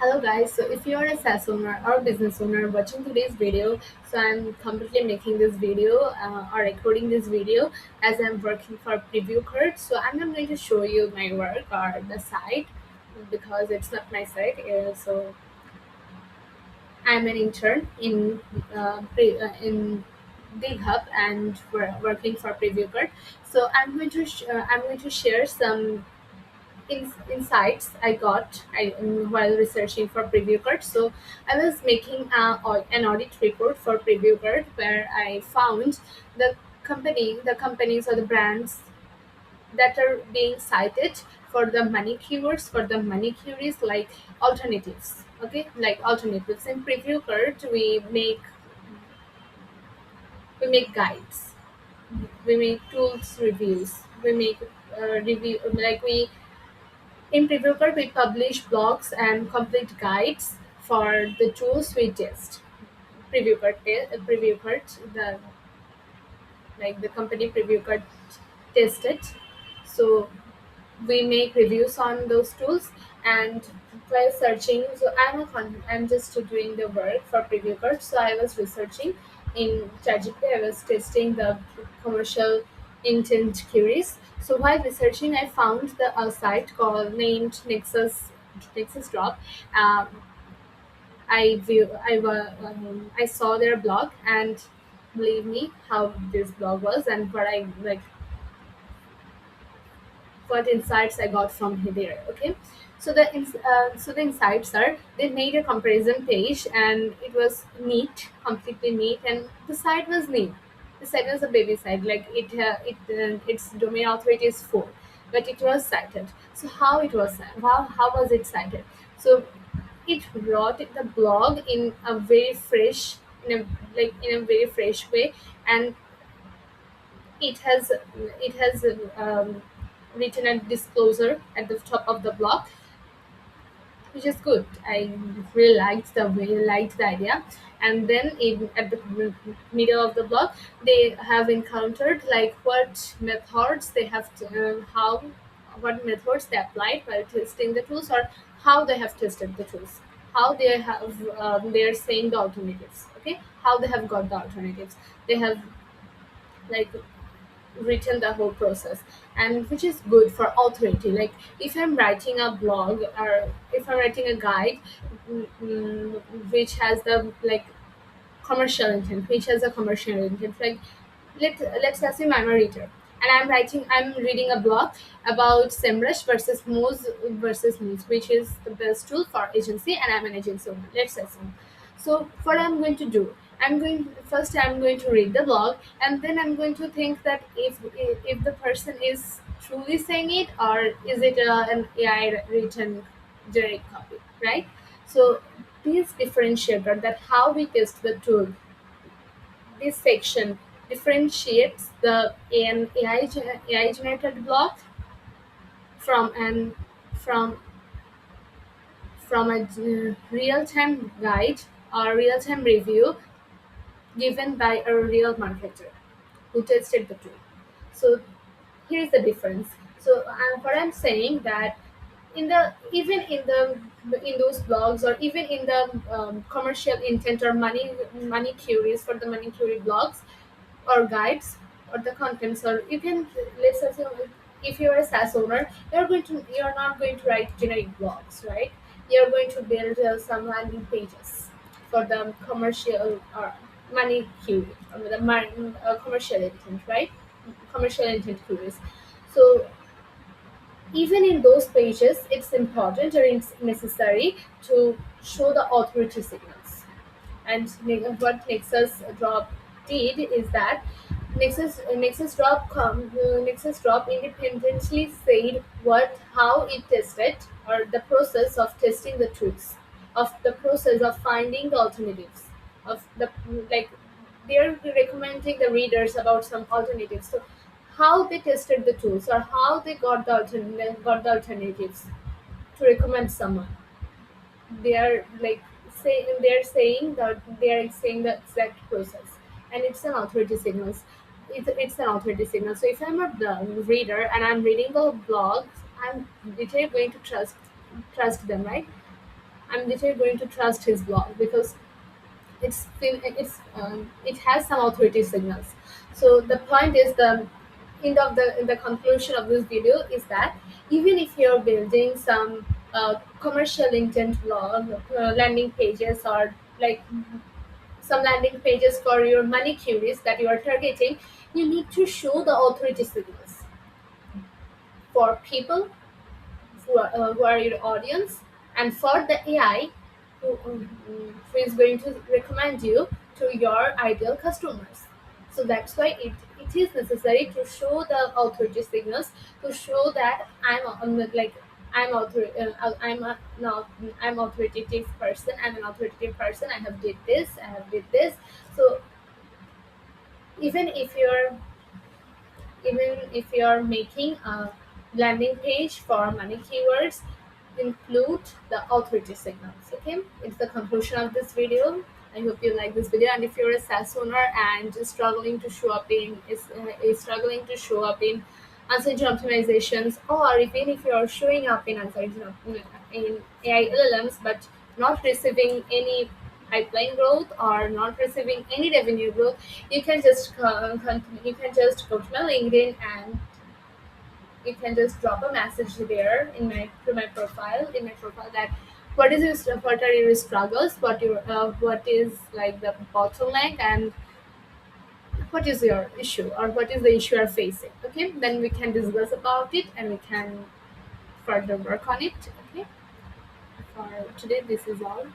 Hello guys, so if you are a SaaS owner or business owner watching today's video, so I'm completely making this video or recording this video as I'm working for Preview Card. So I'm not going to show you my work or the site because it's not my site. So I'm an intern in GitHub and we're working for Preview Card. So I'm going to share some insights I got while researching for Preview Card. So I was making an audit report for Preview Card where I found the the companies or the brands that are being cited for the money keywords for the money queries like alternatives. Okay, like alternatives in Preview Card, we make guides, we make tools reviews, we make review like we in Previewer, we publish blogs and complete guides for the tools we test. Previewer, the company Previewer tested. So we make reviews on those tools and while searching. So I'm just doing the work for Previewer. So I was researching in ChatGPT. I was testing the commercial intent queries. So while researching, I found the site called named Nexus Drop. Um, I saw their blog and believe me how this blog was and what insights I got from there. Okay, so the insights are they made a comparison page and it was neat, completely neat, and the site was neat. The site was a baby site, like its domain authority is 4, but it was cited. So how was it cited? So it wrote the blog in a very fresh in a very fresh way, and it has written a disclosure at the top of the blog, which is good. I really liked the idea. And then at the middle of the blog, they have encountered like what methods they have how what methods they applied while testing the tools, or how they have tested the tools, how they are saying the alternatives. Okay, how they have got the alternatives. They have like written the whole process, and which is good for authority. Like if I'm writing a blog or if I'm writing a guide, which has the like commercial intent, which has a commercial intent, like let's assume I'm a reader and I'm reading a blog about SEMrush versus Moose, which is the best tool for agency, and I'm an agency owner. Let's assume. So what I'm going to do, I'm going to read the blog, and then I'm going to think that if the person is truly saying it, or is it an AI written generic copy, right? So this differentiator, that how we test the tool, this section differentiates the an AI generated blog from an from from a real time guide or real time review given by a real marketer who tested the tool. So here is the difference. So what I'm saying that in the even in those blogs, or even in the commercial intent or money queries for the money query blogs or guides or the contents, or you can, let's assume, if you're a SaaS owner, you're not going to write generic blogs, right? You're going to build some landing pages for the commercial or money query or the commercial intent, right? Commercial intent queries. So even in those pages, it's important or it's necessary to show the authority signals. And what Nexus Drop did is that Nexus Drop independently said how it tested, or the process of testing the truths, of the process of finding the alternatives, of the like they're recommending the readers about some alternatives. So how they tested the tools, or how they got the alternatives to recommend someone. They are like they are saying the exact process, and it's an authority signals. It's an authority signal. So if I'm a reader and I'm reading the blogs, I'm literally going to trust them, right? I'm literally going to trust his blog because it has some authority signals. So the point is, the conclusion of this video is that even if you're building some commercial intent blog landing pages, or like some landing pages for your money queries that you are targeting, you need to show the authority signals for people who are your audience, and for the AI who is going to recommend you to your ideal customers. So that's why it is necessary to show the authority signals, to show that I'm a no, I'm authoritative person. I'm an authoritative person. I have did this. I have did this. So even if you're even if you're making a landing page for money keywords, include the authority signals. Okay, it's the conclusion of this video. I hope you like this video, and if you're a SaaS owner and struggling to show up is struggling to show up in search engine optimizations, or even if you're showing up in in AI LLMs but not receiving any pipeline growth or not receiving any revenue growth, you can just you can just go to my LinkedIn, and you can just drop a message there to my profile, that what are your struggles, what is like the bottleneck, and what is your issue, or what is the issue you're facing. Okay, then we can discuss about it and we can further work on it. Okay, for today this is all.